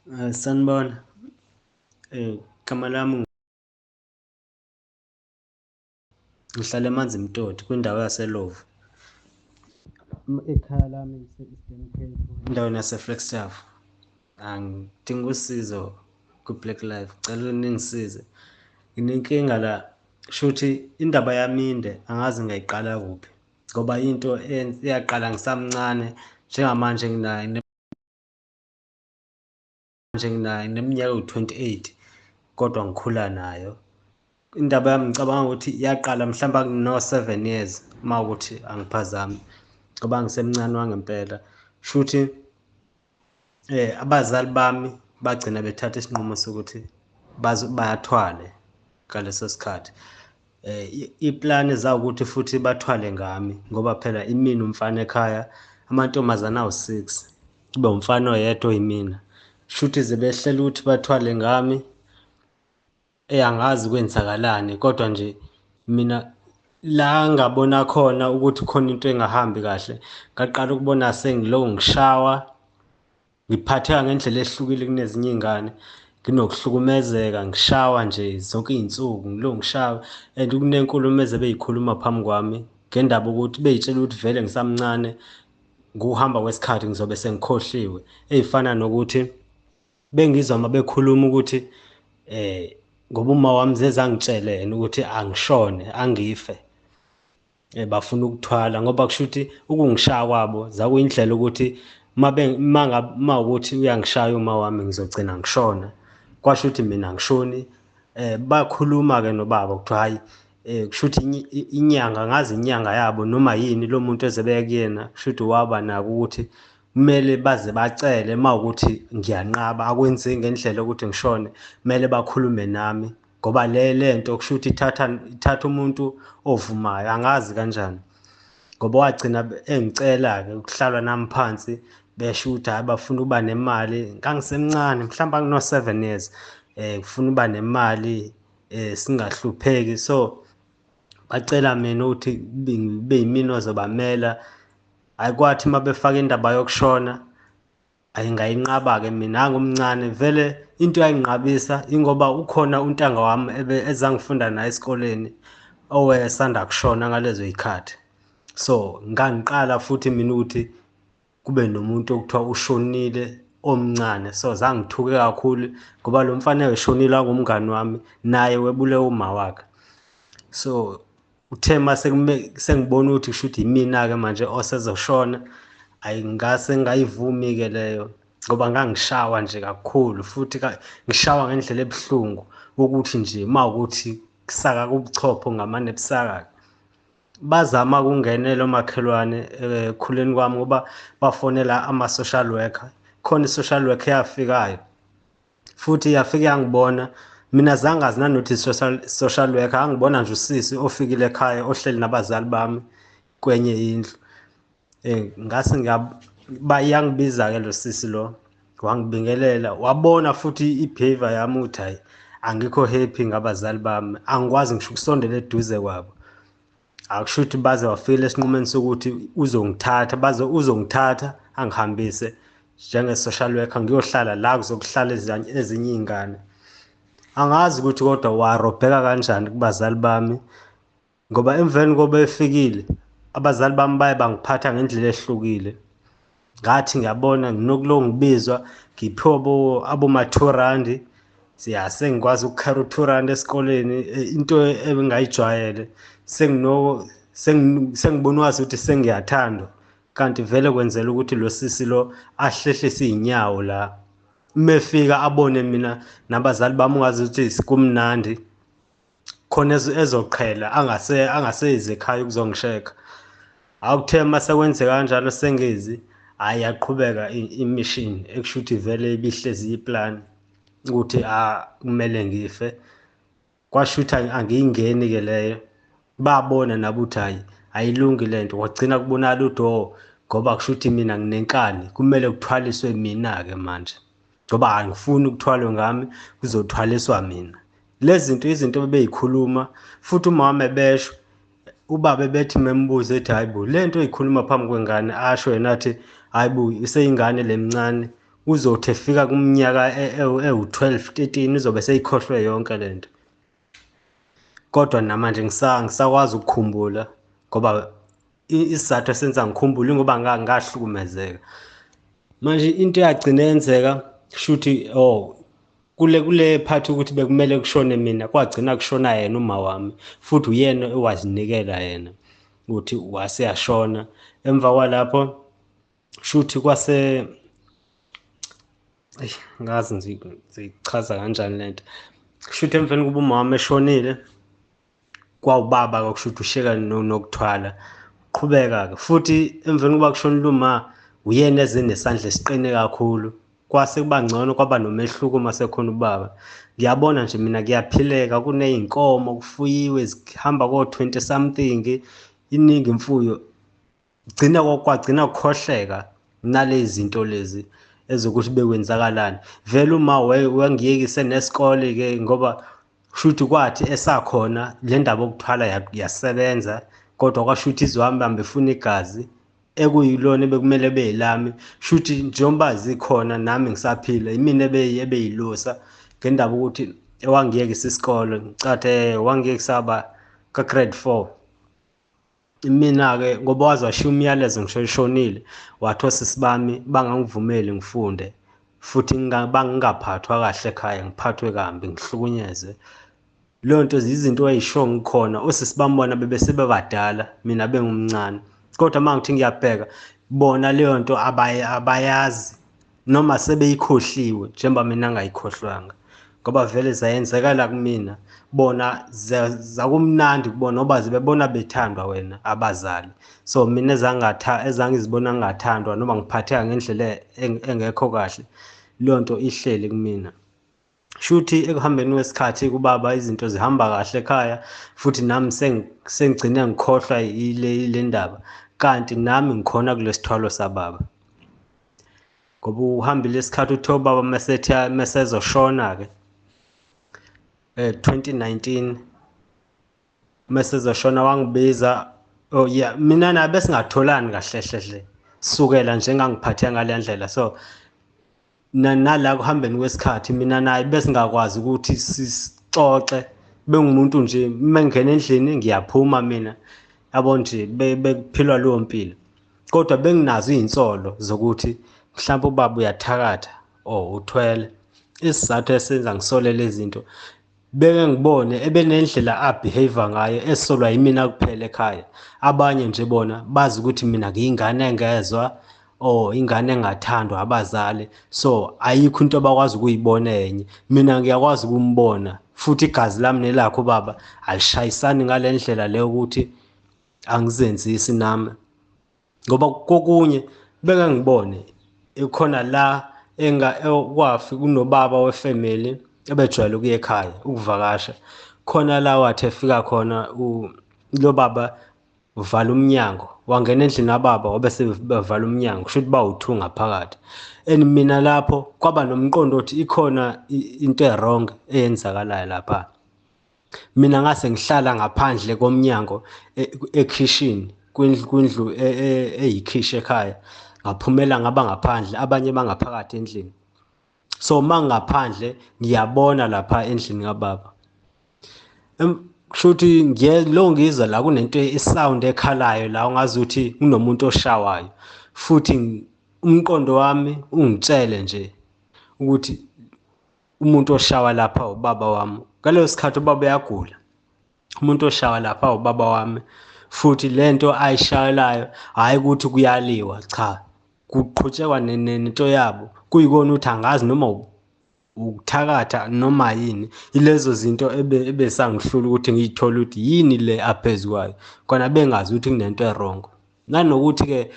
Sanibona, igama lami ngihlala eManzimtoti kwindawo yaseLovu. Ekhaya lami lise-Eastern Cape, endaweni yase-Flagstaff. Ngidinga usizo ku-Blaqlife, ngicela ningisize. Nginenkinga la, shuthi indaba yami inde, angazi ngayiqala kuphi ngoba into eyaqala ngisamncane. Njengamanje ngineminyaka ewu-28 kodwa ngikhula nayo. Indaba yami ngicabanga ukuthi yaqala mhlawumbe akuno-7 years mawukuthi angiphazami ngoba ngisemncane wangempela. Shuthi abazali bami bagcina bethatha isinqumo sokuthi bathwale ngaleso sikhathi. Iplani zawukuthi futhi bathwale ngami ngoba phela imina umfana ekhaya, amantombazane awu-6 kube umfana oyedwa oyimina. Shuthi zebehlela ukuthi bathwale ngami. Angazi kwenzakalani kodwa nje mina la ngabona khona ukuthi khona into engahambi kahle, ngaqala ukubona sengiloko ngishawa, ngiphatheka ngendlela ehlukile kunezinye iy'ngane, nginokuhlukumezeka, ngishawa nje zonke iy'nsuku ngiloko ngishawa. And kunenkulumo ezebeyikhuluma phambi kwami ngendaba ukuthi bey'tshela ukuthi vele ngisamncane, ngokuhamba kwesikhathi ngizobe sengikhohliwe, ey'fana nokuthi bengizwa uma bekhuluma ukuthi ngoba uma wami zezangitshela yena ukuthi angishone angife, bafuna ukuthwala ngoba kusho ukuthi ukungishaya kwabo zakuyindlela ukuthi uma ukuthi uyangishaya uma wami ngizogcina ngishona. Kwasho ukuthi mina angishoni. Bakhuluma-ke nobaba kuthiwa hhayi, kusho ukuthi inyanga, ngazi inyanga yabo noma yini lo muntu ezebeka kuyena, kusho ukuthi waba nako ukuthi kumele baze bacele mawukuthi ngiyanqaba, akwenzeki ngendlela yokuthi ngishone, kumele bakhulume nami ngoba le nto kusho ukuthi ithatha umuntu ovumayo, angazi kanjani. Ngoba wagcina engicela-ke ukuhlalwa nami phansi, besho ukuthi hhayi bafuna ukuba nemali. Ngangisemncane mhlawumbe akuno-7 years, kufuna ukuba nemali, singahlupheki. So bacela mina ukuthi kube yimina ozobamela. Hhayi, kwathi uma befaka indaba yokushona, ngayinqaba-ke mina, ngangumncane vele. Into eyayinginqabisa ingoba ukhona untanga wami ezangifunda naye esikoleni owayesanda kushona ngalezo y'khathi. So ngangiqala futhi mina ukuthi kube nomuntu okuthiwa ushonile omncane. So zangithuke kakhulu ngoba lo mfana eshonile wangumngani wami, naye webule uma wakhe. So uthe uma sengibona ukuthi kusho ukuthi yimina-ke manje osezoshona, ngase ngayivumi-ke leyo ngoba ngangishawa nje kakhulu futhi ngishawa ngendlela ebuhlungu ukuthi nje mawukuthi kusaka kubuchopho ngamane ebusaka. Bazama ukungenela omakhelwane ekukhuleni kwami ngoba bafonela ama-social worker. Khona i-social worker eyafikayo futhi yafike yangibona. Mina zangazi nanokuthi social worker, angibona nje usisi ofikile ekhaya ohleli nabazali bami kwenye indlu. Ngase yangibiza-ke lo sisi lo, wangibingelela, wabona futhi i-behavior yami ukuthi hhayi, angikho happy ngabazali bami, angikwazi ngisho ukusondela eduze kwabo. Akusho ukuthi baze wafikela esinqumeni sokuthi uzongithatha angihambise njenge-social worker ngiyohlala la kuzokuhlala ezinye iy'ngane. Angazi ukuthi kodwa warobheka kanjani kubazali bami ngoba emveni koba efikile abazali bami baye bangiphatha ngendlela ehlukile. Ngathi ngiyabona nginokulo ngibizwa ngiphiwe aboma-R2, sengikwazi ukukhara u-R2 esikoleni, into ebengayijwayele. Sengibona wazi ukuthi sengiyathandwa, kanti vele kwenzela ukuthi lo sisi lo ahlehlise iy'nyawo la. Uma efika abone mina nabazali bami ungazi ukuthi kumnandi, khona ezoqhela angasezi ekhaya ukuzongisheka. Akuthe uma sekwenze kanjalo sengezi, hhayi yaqhubeka imishini ekusho ukuthi vele ibihlezi iplani ukuthi kumele ngife. Kwasho ukuthi angiyingeni-ke leyo. Babona nabo ukuthi hhayi ayilungi le nto, kwagcina kubonakala ukuthi ngoba kusho ukuthi mina nginenkani, kumele kuthwaliswe mina-ke manje ngoba angifuni ukuthwalwe ngami, kuzothwaliswa mina. Lezi zinto izinto bebeyikhuluma futhi uma wami ebesho, ubaba bethi membuza ethi hhayi bo, le nto eyikhuluma phambi kwengane, asho yena athi hhayi bo, iseyingane le mncane, uzothi efika kumnyaka ewu-12 13 uzobe seyikhohlwe yonke lento. Kodwa namanje ngisakwazi ukukhumbula ngoba isizathu esenza ngikhumbule ngoba ngahlukumezeka. Manje into yagcina yenzeka shuthi kule part ukuthi bekumele kushone mina kwagcina kushona yena uma wami futhi uyena owazinikela yena ukuthi waseyashona. Emva kwalapho shuthi kwase ngazi ngichaza kanjani lento. Shuthi emveni kuba uma wami eshonile kwawubaba okushuthi usheka nokuthwala qhubeka-ke futhi emveni kuba kushonile uma uyena ezinesandla esiqine kakhulu. Kwase kuba ngcono kwaba nomehluko mase khona ubaba. Ngiyabona nje mina kuyaphileka kuney'nkomo kufuyiwe zihamba ko-20 something iningi imfuyo kwagcina kukhohleka nalezi zinto lezi ezokuthi bekwenzakalani. Vele uma wangiyekise nesikole-ke ngoba shuthi kwathi esakhona le ndaba yokuthwala yasebenza kodwa kwashuthi izohamba ifuna igazi ekuyilona bekumele beyilami shuthi njengoba zikhona nami ngisaphila imina ebeyilosa ngendaba ukuthi ewangiyekisa isikole ngicathe wangiyekisa ka grade 4. Mina-ke ngoba waze washiya umyalezo ngisho eshonile wathi osisi bami bangangivumeli ngifunde futhi bangingaphathwa kahle ekhaya ngiphathwe kambi ngihlukunyezwe. Leyo nto izinto ey'sho ngikhona osisi bami bona bebesebebadala mina bengumncane kodwa uma ngithi ngiyabheka bona leyo nto abayazi noma sebeyikhohliwe njengoba mina ngayikhohlwanga ngoba vele zayenzekala kumina bona zakumnandi kubona ngoba bebona bethandwa wena abazali. So mina ezangizibona ngingathandwa noma ngiphatheka ngendlela engekho kahle leyo nto ihleli kumina. Shuthi ekuhambeni kwesikhathi kubaba izinto zihamba kahle ekhaya futhi nami sengigcine ngikhohlwa ile ndaba kanti nami ngikhona kulesithwalo sababa. Ngoba uhambile isikhathi uthe ubaba mesezoshona-ke 2019 mesezoshona wangibiza mina naye besingatholani kahle hle sukela nje ngangiphathe ngale ndlela. So nala kuhambeni kwesikhathi mina naye besingakwazi ukuthi sixoxe bengumuntu nje mengena endlini ngiyaphuma mina yabo nje bekuphilwa leyo mpilo kodwa benginazo izinsolo zokuthi mhlawumbe ubaba uyathakatha uthwele. Isizathu esenza ngisole lezi zinto beke ngibone ebenendlela abehave ngayo esolwa yimina kuphela ekhaya. Abanye nje bona bazi ukuthi mina ngiyingane engezwa ingane engathandwa abazali. So ayikho into abakwazi ukuyibona enye mina ngiyakwazi ukumbona futhi igazi lami nelakho baba alishayisani ngale ndlela leyo ukuthi angizenzisi nami ngoba kokunye beke ngibone ikhona la kwafi kunobaba wefamily ebejwayele ukuya ekhaya ukuvakasha khona la wathi efika khona lo baba uvala umnyango wangena endlini kababa wabe sebevala umnyango kusho ukuthi bawu2 ngaphakathi. And mina lapho kwaba nomqondo othi ikhona into wrong eyenzakalayo lapha. Mina ngase ngihlala ngaphandle komnyango ekhishini kwindlu eyikhishi ekhaya ngaphumela ngaba ngaphandle abanye bangaphakathi endlini. So mangaphandle ngiyabona lapha endlini kababa kushuthi ngizwa la kunento isound ekhalayo la ungazuthi kunomuntu oshawayo futhi umqondo wami ungitshele nje ukuthi umuntu oshawa lapha ubaba wami. Ngaleso sikhathi ubaba uyagula umuntu oshawa lapha ubaba wami futhi lento ayishayelayo hayi ukuthi kuyaliwa cha kuqhutshekwa nento yabo kuyikona ukuthi angazi noma ukuthakatha noma yini ilezo zinto ebesangihlula ukuthi ngiyithole ukuthi yini le aphezukwayo kona bengazi ukuthi kunento wrong. Nanokuthi ke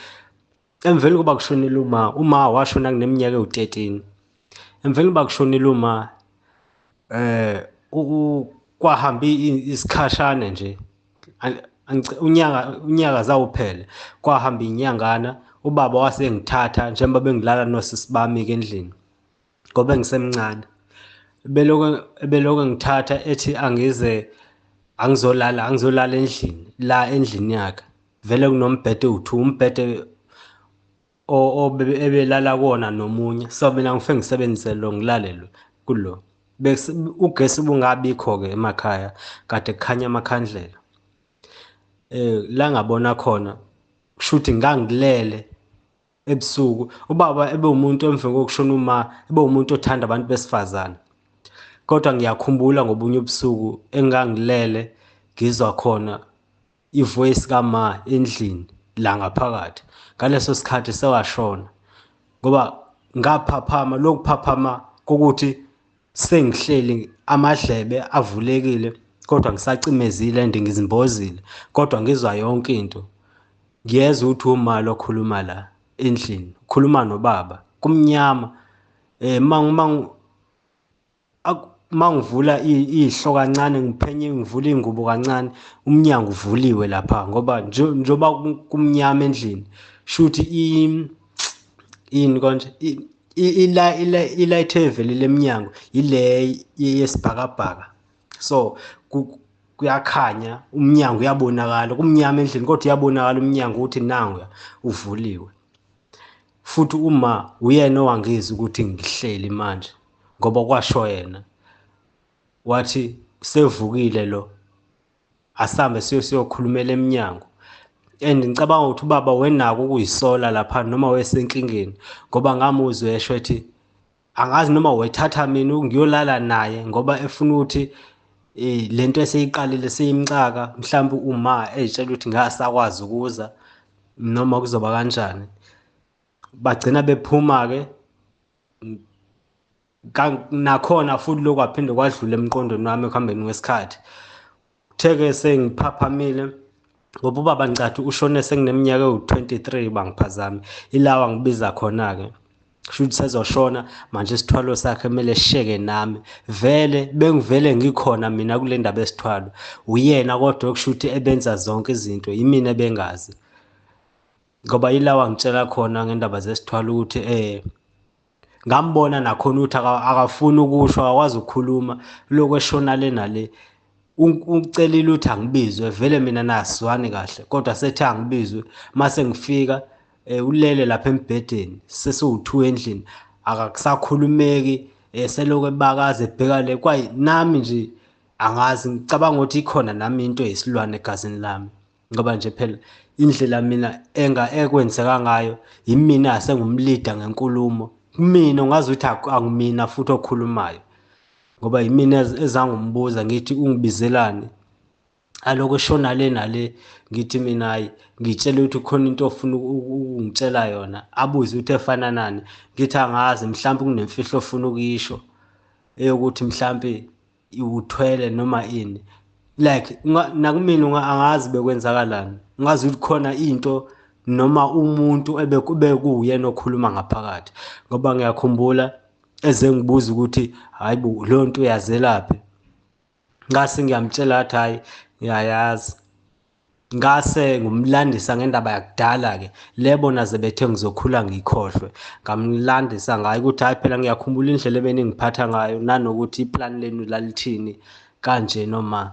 emveni kuba kushonile uma washona kuneminyaka ewu13 emveni kuba kushonile kwahamba isikhashana nje unyaka zawuphele kwahamba inyangana ubaba wasengithatha njengoba bengilala nosisi bami ke endlini ngoba ngisemncane beloko ngithatha ethi angizolala endlini yakhe vele kunombhede u2 umbhede ebelala kona nomunye. So mina ngifike ngisebenzise lo ngilalelo kulo. Bese ugesi bungabikho-ke emakhaya kade kukhanya amakhandlela. La ngabona khona kushuthi ngangilele ebusuku. Ubaba ebe umuntu emva kokushona ebe umuntu othanda abantu besifazane. Kodwa ngiyakhumbula ngobunye ubusuku engangilele ngizwa khona ivoice kama endlini la ngaphakathi. Ngaleso sikhathi sewashona ngoba ngaphaphama, lokuphaphama kokuthi sengihleli amadlebe avulekile kodwa ngisacimezile and ngizimbozile kodwa ngizwa yonke into. Ngiyezwa ukuthi umali okhuluma la endlini, ukhuluma nobaba. Kumnyama mangivula ihlo kancane ngiphenye ngivula ingubo kancane umnyango uvuliwe lapha ngoba njoba kumnyama endlini shuthi yini konje ilight evelile eminyango ile yesibhakabhaka. So kuyakhanya umnyango uyabonakala kumnyama endlini kodwa uyabonakala umnyango ukuthi nangu uvuliwe. Futhi uma uyena owangizwa ukuthi ngihleli manje ngoba kwasho yena wathi sevukile lo asambe siyokhulumela eminyango. And ngicabanga ukuthi ubaba wenako ukuyisola lapha noma wesenkingeni ngoba ngamuzwe esho ethi angazi noma wethatha mina ngiyolala naye ngoba efuna ukuthi lento eseyiqalile seyimcaka mhlawumbe uma ezitshela ukuthi ngasakwazi ukuza noma kuzoba kanjani. Bagcina bephuma-ke nakhona futhi lokhu aphinde kwadlula emqondweni wami ekuhambeni kwesikhathi. Kuthe-ke sengiphaphamile ngoba ubaba ngicathi ushone sengineminyaka ewu-23 bangiphazame. Ilawa ngibiza khona-ke shuthi sezoshona manje isithwalo sakhe kumele sisheke nami. Vele bengivele ngikhona mina kule ndaba yesithwalo. Uyena kodwa okushuthi ebenza zonke izinto yimina ebengazi. Ngoba ilawa ngitshela khona ngendaba zesithwalo ukuthi ngambona nakhona ukuthi akafuni ukusho, akakwazi ukukhuluma lokho eshona le nale. Ucelile ukuthi angibizwe vele mina nasizwani kahle kodwa sethi angibizwe mase ngifika ulele lapha embhedeni sesiwu2 endlini akakusakhulumeki seloko ebakaza ebheka le kwayi nami nje angazi ngicabanga ukuthi ikhona nami into yesilwane egazini lami ngoba nje phela indlela mina ekwenzeka ngayo yimina sengumlida ngenkulumo. Kumina ungazi ukuthi angimina futhi okhulumayo ngoba yimina ezangumbuza ngithi ungibizelani aloko eshona le nale ngithi mina hayi ngitshela ukuthi khona into ofuna ungitshela yona abuze ukuthi efana nani ngithi angazi mhlawumbe kunemfihlo ofuna ukuyisho eyokuthi mhlawumbe uthwele noma ini like nakumina angazi bekwenzakalani ungazi ukuthi khona into noma umuntu ebekuyena okhuluma ngaphakathi ngoba ngiyakhumbula eze ngibuza ukuthi hayi bo leyo nto uyazelaphi. Ngase ngiyamtshela athi hayi ngiyayazi. Ngase ngumlandisa ngendaba yakudala-ke lebo naze bethe ngizokhula ngikhohlwe ngamlandisa ngayo ukuthi hayi phela ngiyakhumbula indlela ebeningiphatha ngayo nanokuthi iplan lenu lalithini kanje noma.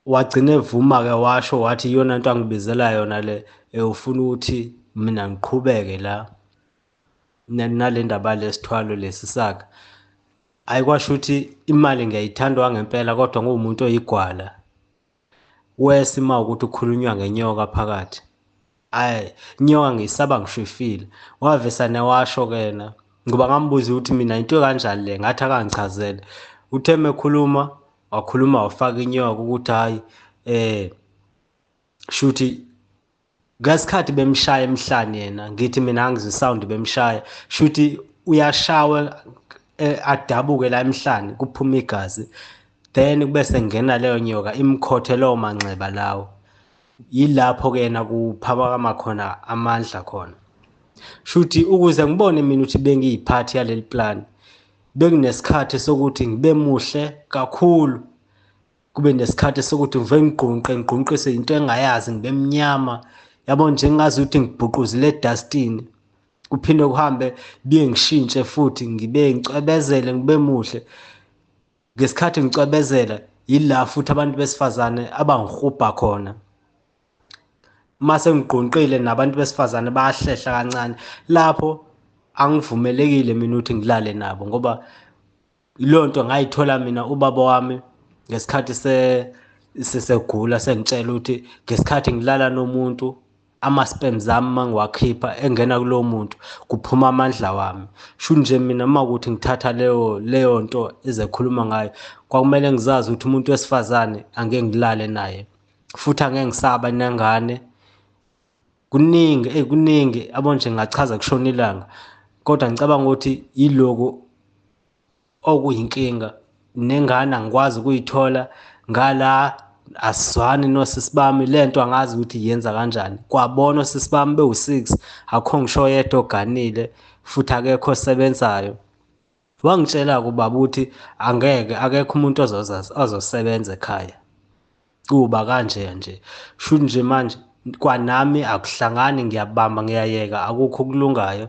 Wagcina evuma-ke washo wathi iyona nto angibizela yona le ufuna ukuthi mina ngiqhubeke la nale ndaba lesithwalo lesi sakhe. Ayikwasho ukuthi imali ngiyayithanda ngempela kodwa ngumuntu oyigwala. Wesi ukuthi ukhulunywa ngenyoka phakathi. Inyoka ngiyisaba ngishwifile. Wavesa newasho kena ngoba ngambuza ukuthi mina into kanjani le ngathi akangichazele. Uthe mekhuluma wakhuluma wafaka inyoka ukuthi hayi shuthi ngasikhathi bemshaya emhlane yena ngithi mina angizwe sound bemshaya shuthi uyashawa adabuke la emhlane kuphuma igazi then bese ngena leyo nyoka imkhothe lawo manxeba lawo. Yilapho ke yena kuphakama khona amandla khona. Shuthi ukuze ngibone mina ukuthi bengiyiphathi yaleli plan bekunesikhathi sokuthi ngibe muhle kakhulu kube nesikhathi sokuthi ngive ngigqunqise into engayazi ngibe mnyama yabo nje ngazi ukuthi ngibhuquzile edustini kuphinde kuhambe biye ngishintshe futhi ngibe ngicwebezele ngibe muhle. Ngesikhathi ngicwebezela yila futhi abantu besifazane abangihubha khona mase ngiqonqile nabantu besifazane bayahlehla kancane, lapho angivumelekile mina ukuthi ngilale nabo, ngoba leyo nto ngayithola mina ubaba wami ngesikhathi sesegula, sengitshela ukuthi ngesikhathi ngilala nomuntu ama-sperms ami mangiwakhipha engena kulowo muntu kuphuma amandla wami. Sho nje mina uma ukuthi ngithatha leyo nto ezekhuluma ngayo, kwakumele ngizazi ukuthi umuntu wesifazane angeke ngilale naye, futhi angeke ngisaba nengane. Kuningi yabo, nje ngachaza kushona ilanga, kodwa ngicabanga ukuthi yiloku okuyinkinga. Nengane angikwazi ukuyithola ngala, asizwani nosisi bami, lento angazi ukuthi yenza kanjani. Kwabona osisi bami bewu-6, akho ngisho yedwa oganile futhi akekho osebenzayo. Wangitshela-ke ubaba ukuthi akekho umuntu ozosebenza ekhaya, kuba kanje nje. Sho nje manje kwanami akuhlangani, ngiyabamba ngiyayeka, akukho okulungayo.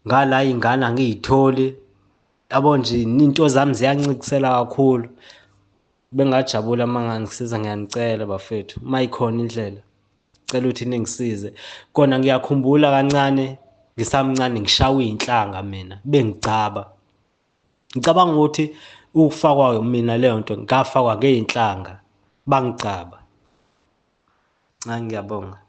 Ngala iy'ngane angiy'tholi, yabo nje into zami ziyancikisela kakhulu. Bengajabula uma ngangisiza, ngiyanicela bafethu, uma ikhona indlela cela ukuthi ningisize. Kona ngiyakhumbula kancane ngisamncane ngishawa iy'nhlanga mina bengicaba. Ngicabanga ukuthi ukufakwa mina leyo nto ngafakwa ngey'nhlanga bangicaba. Ngiyabonga.